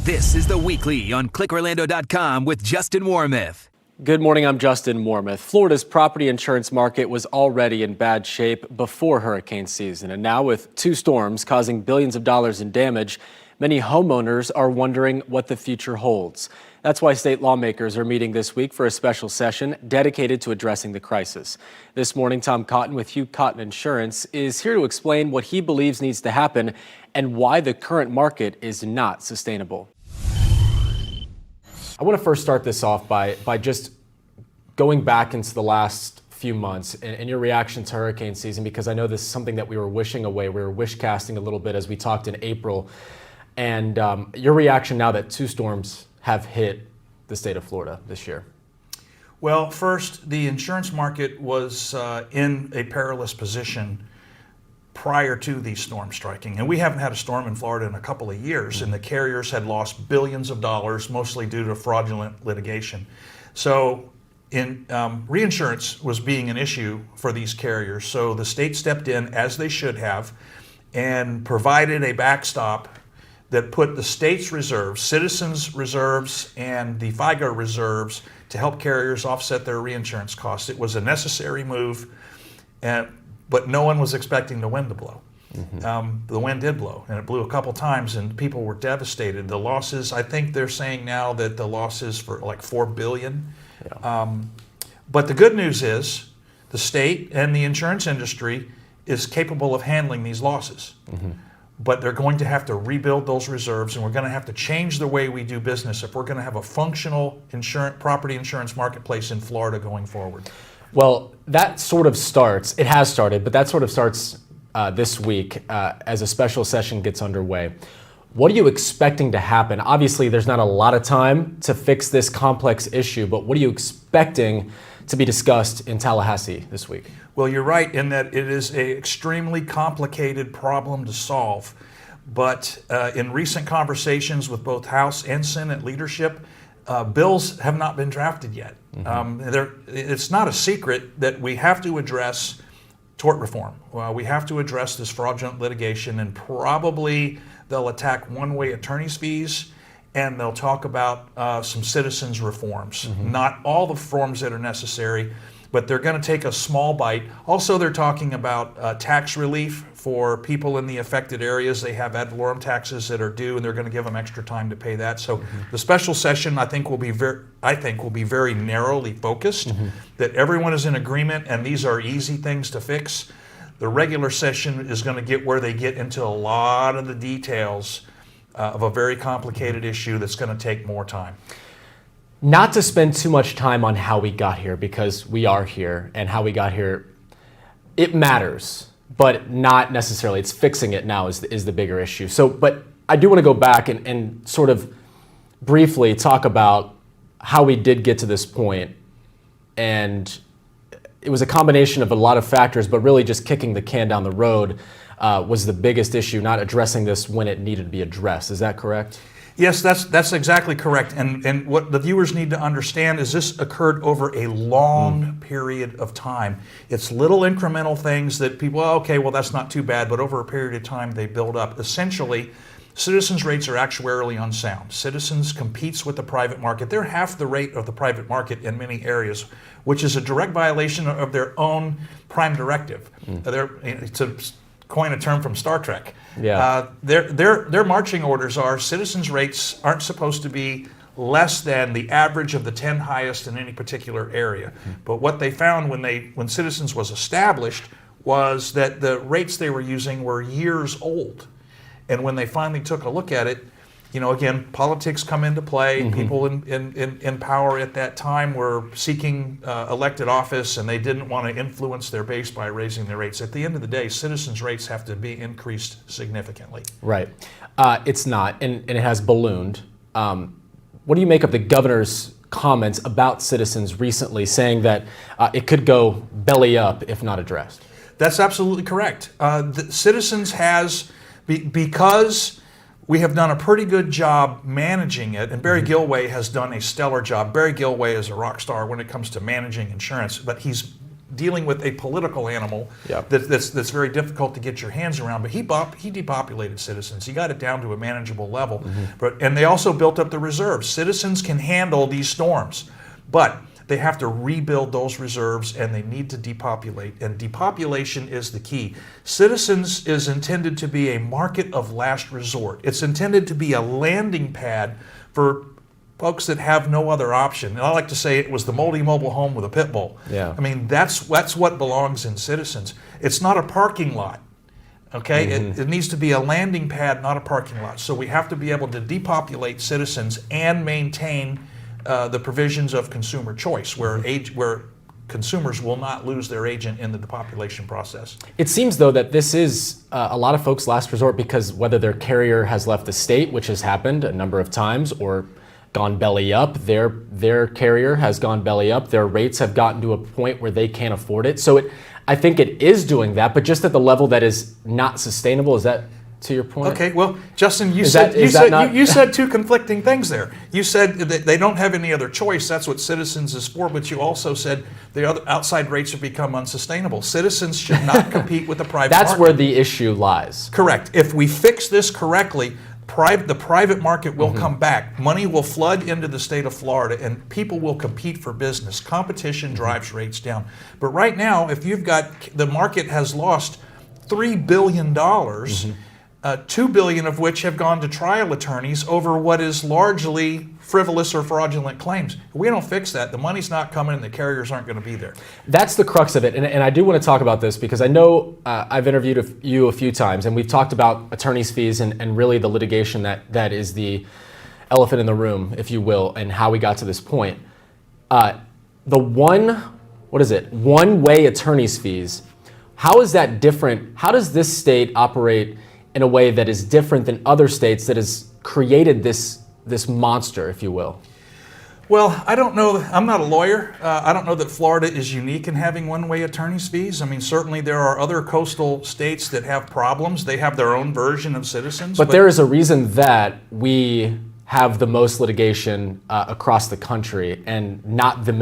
This is The Weekly on ClickOrlando.com with Justin Warmoth. Good morning, I'm Justin Warmoth. Florida's property insurance market was already in bad shape before hurricane season, and now with two storms causing billions of dollars in damage, many homeowners are wondering what the future holds. That's why state lawmakers are meeting this week for a special session dedicated to addressing the crisis. This morning, Tom Cotton with Hugh Cotton Insurance is here to explain what he believes needs to happen and why the current market is not sustainable. I want to first start this off by just going back into the last few months and your reaction to hurricane season, because I know this is something that we were wishing away. We were wish casting a little bit as we talked in April. And your reaction now that two storms have hit the state of Florida this year. Well, first, the insurance market was in a perilous position prior to these storms striking. And we haven't had a storm in Florida in a couple of years, and the carriers had lost billions of dollars, mostly due to fraudulent litigation. So reinsurance was being an issue for these carriers. So the state stepped in, as they should have, and provided a backstop that put the state's reserves, citizens' reserves, and the FIGA reserves to help carriers offset their reinsurance costs. It was a necessary move, but no one was expecting the wind to blow. The wind did blow, and it blew a couple times, and people were devastated. The losses, I think they're saying now that the losses for like $4 billion. Yeah. But the good news is the state and the insurance industry is capable of handling these losses. But they're going to have to rebuild those reserves, and we're going to have to change the way we do business if we're going to have a functional property insurance marketplace in Florida going forward. Well, that sort of starts, it has started, but that sort of starts this week as a special session gets underway. What are you expecting to happen? Obviously, there's not a lot of time to fix this complex issue, but what are you expecting to be discussed in Tallahassee this week? Well, you're right in that it is an extremely complicated problem to solve. But in recent conversations with both House and Senate leadership, bills have not been drafted yet. It's not a secret that we have to address tort reform. We have to address this fraudulent litigation, and probably they'll attack one-way attorney's fees, and they'll talk about some citizens reforms. Not all the reforms that are necessary, but they're going to take a small bite. Also, they're talking about tax relief for people in the affected areas. They have ad valorem taxes that are due, and they're going to give them extra time to pay that. So the special session, I think, will be very narrowly focused. That everyone is in agreement, and these are easy things to fix. The regular session is going to get where they get into a lot of the details of a very complicated issue that's going to take more time. Not to spend too much time on how we got here, because we are here, and how we got here, it matters, but not necessarily. It's fixing it now is the bigger issue. So, but I do want to go back and sort of briefly talk about how we did get to this point. And it was a combination of a lot of factors, but really just kicking the can down the road was the biggest issue, not addressing this when it needed to be addressed. Is that correct? Yes, that's exactly correct. And what the viewers need to understand is this occurred over a long period of time. It's little incremental things that people, well, that's not too bad, but over a period of time they build up. Essentially, citizens' rates are actuarially unsound. Citizens competes with the private market. They're half the rate of the private market in many areas, which is a direct violation of their own prime directive. To coin a term from Star Trek. Yeah. Their marching orders are citizens' rates aren't supposed to be less than the average of the 10 highest in any particular area. But what they found when Citizens was established was that the rates they were using were years old. And when they finally took a look at it, again, politics come into play. People in power at that time were seeking elected office, and they didn't want to influence their base by raising their rates. At the end of the day, citizens' rates have to be increased significantly. Right. It's not, and it has ballooned. What do you make of the governor's comments about Citizens recently, saying that it could go belly up if not addressed? That's absolutely correct. The Citizens has, because we have done a pretty good job managing it, and Barry Gilway has done a stellar job. Barry Gilway is a rock star when it comes to managing insurance, but he's dealing with a political animal that's very difficult to get your hands around. But he depopulated Citizens. He got it down to a manageable level. And they also built up the reserves. Citizens can handle these storms, but they have to rebuild those reserves, and they need to depopulate. And depopulation is the key. Citizens is intended to be a market of last resort. It's intended to be a landing pad for folks that have no other option. And I like to say it was the moldy mobile home with a pit bull. Yeah. I mean, that's what belongs in Citizens. It's not a parking lot. Okay, it needs to be a landing pad, not a parking lot. So we have to be able to depopulate Citizens and maintain the provisions of consumer choice, where consumers will not lose their agent in the depopulation process. It seems, though, that this is a lot of folks' last resort, because whether their carrier has left the state, which has happened a number of times, or gone belly up, their carrier has gone belly up, their rates have gotten to a point where they can't afford it. So I think it is doing that, but just at the level that is not sustainable. Is that to your point? Okay, well, Justin, you said two conflicting things there. You said that they don't have any other choice. That's what Citizens is for. But you also said the other outside rates have become unsustainable. Citizens should not compete with the private market. That's where the issue lies. Correct. If we fix this correctly, the private market will come back. Money will flood into the state of Florida, and people will compete for business. Competition drives rates down. But right now, if you've got the market has lost $3 billion. $2 billion of which have gone to trial attorneys over what is largely frivolous or fraudulent claims. If we don't fix that, the money's not coming and the carriers aren't going to be there. That's the crux of it. And I do want to talk about this because I know I've interviewed you a few times, and we've talked about attorney's fees and really the litigation that is the elephant in the room, if you will, and how we got to this point. One-way attorney's fees, how is that different? How does this state operate in a way that is different than other states that has created this monster, if you will? Well, I don't know. I'm not a lawyer. I don't know that Florida is unique in having one-way attorney's fees. I mean, certainly there are other coastal states that have problems. They have their own version of Citizens. But there is a reason that we have the most litigation across the country and not the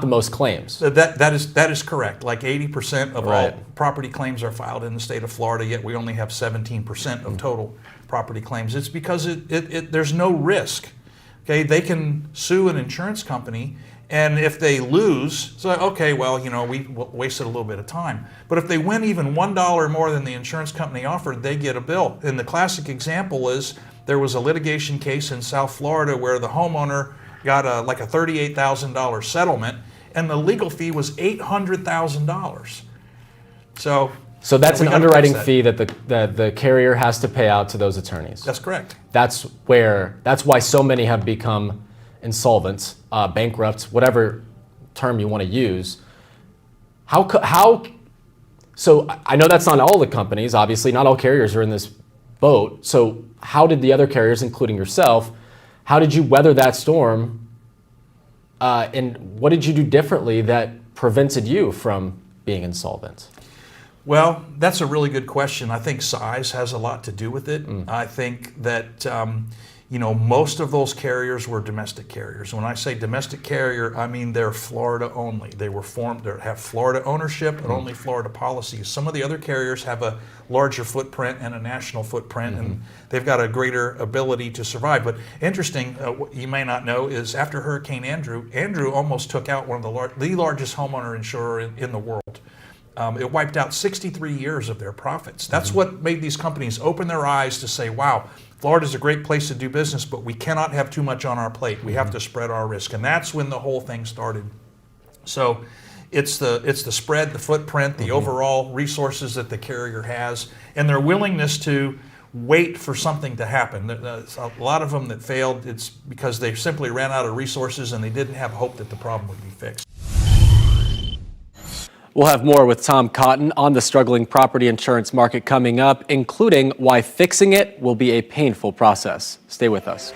most claims. That is correct. Like 80% of all property claims are filed in the state of Florida, yet we only have 17% of total property claims. It's because there's no risk. Okay, they can sue an insurance company, and if they lose, it's like, okay, well, we wasted a little bit of time. But if they win even $1 more than the insurance company offered, they get a bill. And the classic example is there was a litigation case in South Florida where the homeowner got a $38,000 settlement, and the legal fee was $800,000. So that's an underwriting fee that the carrier has to pay out to those attorneys. That's correct. That's why so many have become insolvent, bankrupt, whatever term you want to use. So I know that's not all the companies. Obviously, not all carriers are in this boat. So how did the other carriers, including yourself, how did you weather that storm? And what did you do differently that prevented you from being insolvent? Well, that's a really good question. I think size has a lot to do with it. I think that most of those carriers were domestic carriers. When I say domestic carrier, I mean they're Florida only. They were formed, they have Florida ownership and only Florida policies. Some of the other carriers have a larger footprint and a national footprint, and they've got a greater ability to survive. But interesting, what you may not know is after Hurricane Andrew almost took out one of the largest homeowner insurer in the world. It wiped out 63 years of their profits. That's what made these companies open their eyes to say, wow, Florida's a great place to do business, but we cannot have too much on our plate. We have to spread our risk. And that's when the whole thing started. So it's the spread, the footprint, the overall resources that the carrier has, and their willingness to wait for something to happen. There's a lot of them that failed. It's because they simply ran out of resources and they didn't have hope that the problem would be fixed. We'll have more with Tom Cotton on the struggling property insurance market coming up, including why fixing it will be a painful process. Stay with us.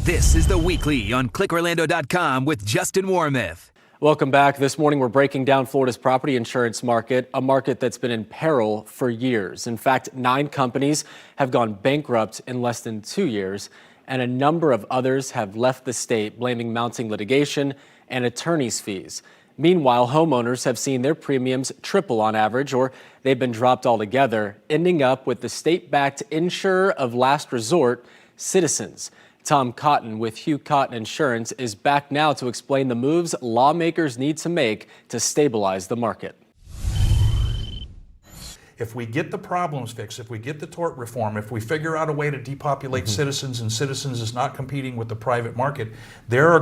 This is The Weekly on ClickOrlando.com with Justin Warmoth. Welcome back. This morning we're breaking down Florida's property insurance market, a market that's been in peril for years. In fact, 9 companies have gone bankrupt in less than 2 years, and a number of others have left the state, blaming mounting litigation and attorney's fees. Meanwhile, homeowners have seen their premiums triple on average, or they've been dropped altogether, ending up with the state-backed insurer of last resort, Citizens. Tom Cotton with Hugh Cotton Insurance is back now to explain the moves lawmakers need to make to stabilize the market. If we get the problems fixed, if we get the tort reform, if we figure out a way to depopulate Citizens and Citizens is not competing with the private market, there are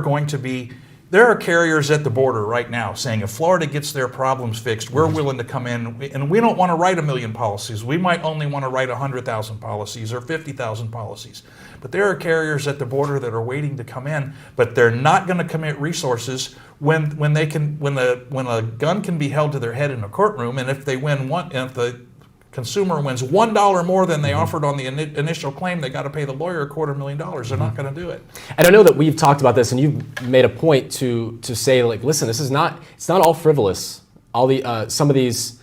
carriers at the border right now saying if Florida gets their problems fixed, we're willing to come in, and we don't want to write 1 million policies. We might only want to write 100,000 policies or 50,000 policies. But there are carriers at the border that are waiting to come in, but they're not going to commit resources when a gun can be held to their head in a courtroom, and if the consumer wins $1 more than they offered on the initial claim, they got to pay the lawyer $250,000. They're not going to do it. And I know that we've talked about this, and you've made a point to say, like, listen, it's not all frivolous. All the some of these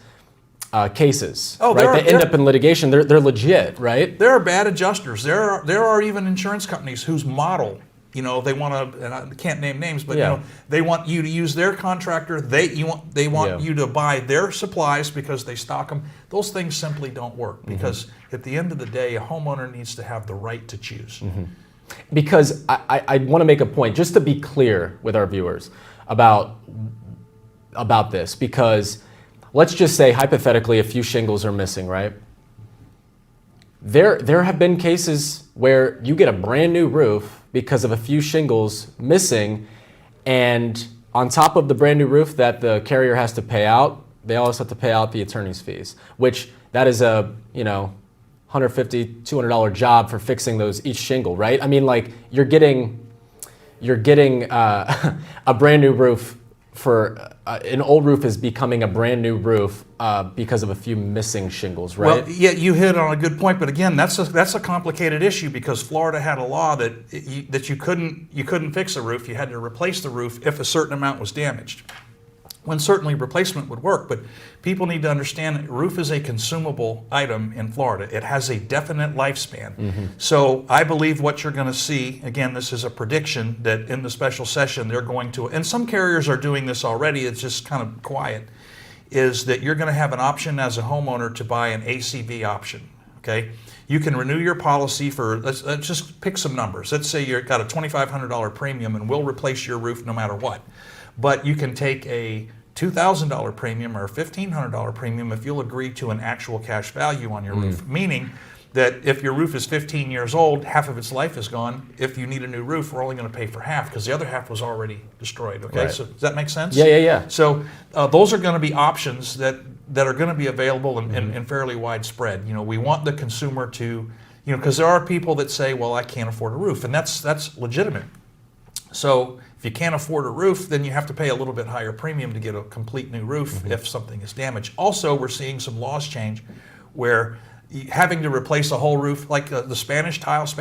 cases, right? They end up in litigation. They're legit, right? There are bad adjusters. There are even insurance companies whose model, they want to, and I can't name names, but they want you to use their contractor. They want you to buy their supplies because they stock them. Those things simply don't work because at the end of the day, a homeowner needs to have the right to choose. Because I want to make a point, just to be clear with our viewers about this, because let's just say hypothetically a few shingles are missing, right? There have been cases where you get a brand new roof because of a few shingles missing, and on top of the brand new roof that the carrier has to pay out, they also have to pay out the attorney's fees, which that is a $150, $200 job for fixing each shingle, right? I mean, like you're getting a brand new roof for an old roof is becoming a brand new roof because of a few missing shingles, right? Well, yeah, you hit on a good point, but again, that's a complicated issue because Florida had a law that you couldn't fix a roof. You had to replace the roof if a certain amount was damaged. When certainly replacement would work, but people need to understand that roof is a consumable item in Florida. It has a definite lifespan. So I believe what you're going to see, again, this is a prediction, that in the special session they're going to, and some carriers are doing this already, it's just kind of quiet, is that you're going to have an option as a homeowner to buy an ACV option, okay? You can renew your policy for, let's just pick some numbers. Let's say you've got a $2,500 premium and we'll replace your roof no matter what. But you can take a $2,000 premium or a $1,500 premium if you'll agree to an actual cash value on your roof, meaning that if your roof is 15 years old, half of its life is gone. If you need a new roof, we're only going to pay for half because the other half was already destroyed. Okay, right. So does that make sense? Yeah. So those are going to be options that are going to be available and fairly widespread. We want the consumer to, because there are people that say, well, I can't afford a roof, and that's legitimate. So if you can't afford a roof, then you have to pay a little bit higher premium to get a complete new roof if something is damaged. Also, we're seeing some laws change where having to replace a whole roof, like the Spanish tiles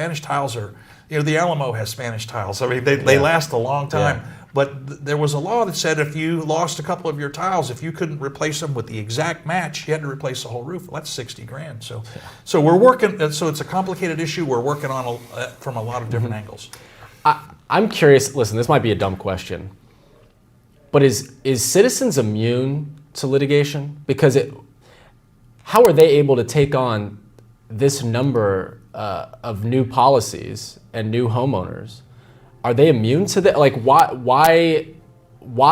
are, the Alamo has Spanish tiles. I mean, they last a long time. Yeah. But there was a law that said if you lost a couple of your tiles, if you couldn't replace them with the exact match, you had to replace the whole roof. Well, that's $60,000. So we're working. So it's a complicated issue. We're working on from a lot of different angles. I'm curious, listen, this might be a dumb question, but is Citizens immune to litigation? Because how are they able to take on this number of new policies and new homeowners? Are they immune to that? Like, why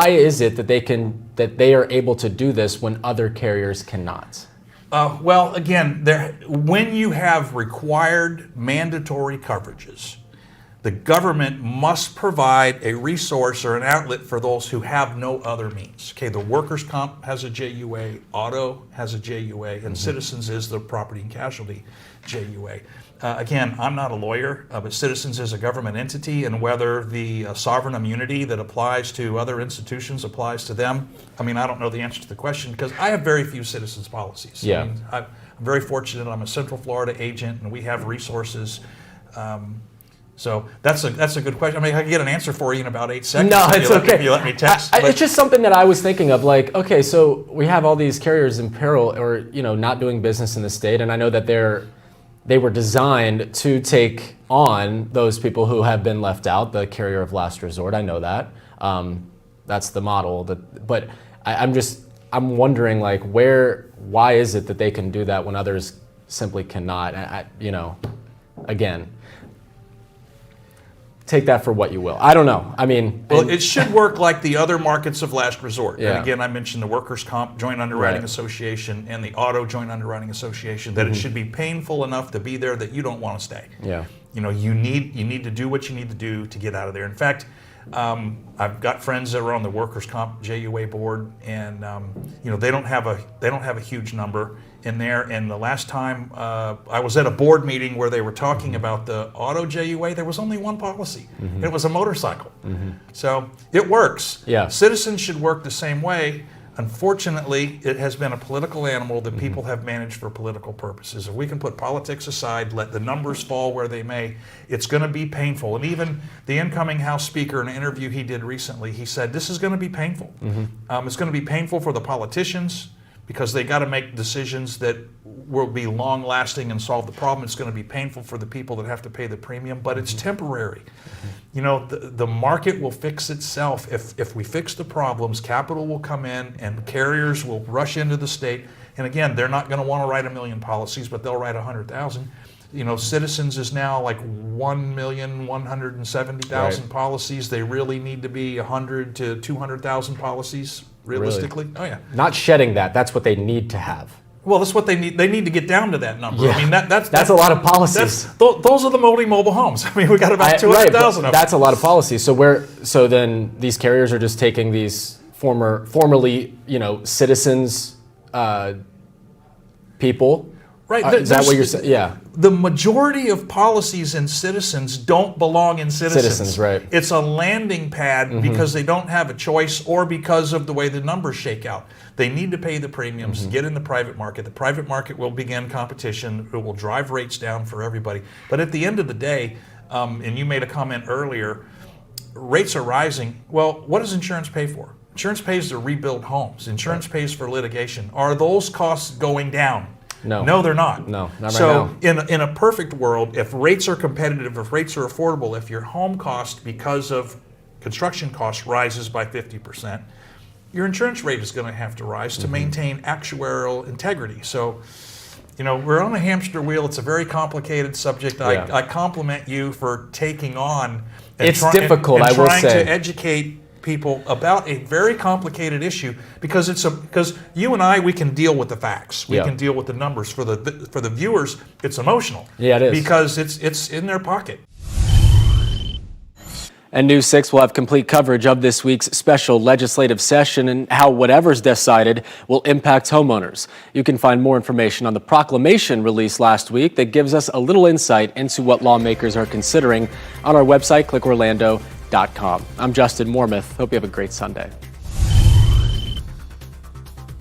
is it that they are able to do this when other carriers cannot? Well, again, when you have required mandatory coverages, the government must provide a resource or an outlet for those who have no other means. Okay, the workers' comp has a JUA, auto has a JUA, and Citizens is the property and casualty JUA. Again, I'm not a lawyer, but Citizens is a government entity, and whether the sovereign immunity that applies to other institutions applies to them, I don't know the answer to the question because I have very few Citizens policies. Yeah. I'm very fortunate. I'm a Central Florida agent, and we have resources. So that's a good question. I can get an answer for you in about 8 seconds. No, it's okay. If you let me text. It's just something that I was thinking of. Like, okay, so we have all these carriers in peril, or not doing business in the state, and I know that they were designed to take on those people who have been left out, the carrier of last resort. I know that. That's the model. But I'm wondering, like, why is it that they can do that when others simply cannot? Again, take that for what you will. I don't know. I mean, well, it should work like the other markets of last resort. Yeah. And again, I mentioned the Workers' Comp Joint Underwriting Right. Association and the Auto Joint Underwriting Association, that it should be painful enough to be there that you don't want to stay. Yeah. You need to do what you need to do to get out of there. In fact, I've got friends that are on the Workers' Comp JUA board, and they don't have a huge number in there. And the last time I was at a board meeting where they were talking about the auto JUA, there was only one policy. It was a motorcycle. So it works. Yeah. Citizens should work the same way. Unfortunately, it has been a political animal that people have managed for political purposes. If we can put politics aside, let the numbers fall where they may, it's going to be painful. And even the incoming House Speaker, in an interview he did recently, he said this is going to be painful. It's going to be painful for the politicians because they got to make decisions that will be long-lasting and solve the problem. It's going to be painful for the people that have to pay the premium, but it's temporary. The market will fix itself. If we fix the problems, capital will come in and carriers will rush into the state. And again, they're not going to want to write 1 million policies, but they'll write 100,000. Citizens is now like 1,170,000 Right. policies. They really need to be 100 to 200,000 policies realistically. Really? Oh yeah. Not shedding that. That's what they need to have. Well, that's what they need. They need to get down to that number. Yeah. I mean, That's a lot of policies. Those are the multi-mobile homes. I mean, we got about 200,000 but of them. that's a lot of policies. So then these carriers are just taking these formerly citizens people. Right. Is that what you're saying? Yeah. The majority of policies in Citizens don't belong in Citizens. Citizens, right. It's a landing pad because they don't have a choice or because of the way the numbers shake out. They need to pay the premiums, get in the private market. The private market will begin competition. It will drive rates down for everybody. But at the end of the day, and you made a comment earlier, rates are rising. Well, what does insurance pay for? Insurance pays to rebuild homes. Insurance pays for litigation. Are those costs going down? No. No, they're not. No, not so right now. in a perfect world, if rates are competitive, if rates are affordable, if your home cost because of construction costs rises by 50%, your insurance rate is going to have to rise to maintain actuarial integrity. So, we're on a hamster wheel. It's a very complicated subject. Yeah. I compliment you for taking on It's difficult, I will trying say. to educate people about a very complicated issue because because you and I, we can deal with the facts. We Yeah. can deal with the numbers. For the viewers, it's emotional. Yeah, it is. Because it's in their pocket. And News 6 will have complete coverage of this week's special legislative session and how whatever's decided will impact homeowners. You can find more information on the proclamation released last week that gives us a little insight into what lawmakers are considering on our website, clickorlando.com. I'm Justin Warmoth. Hope you have a great Sunday.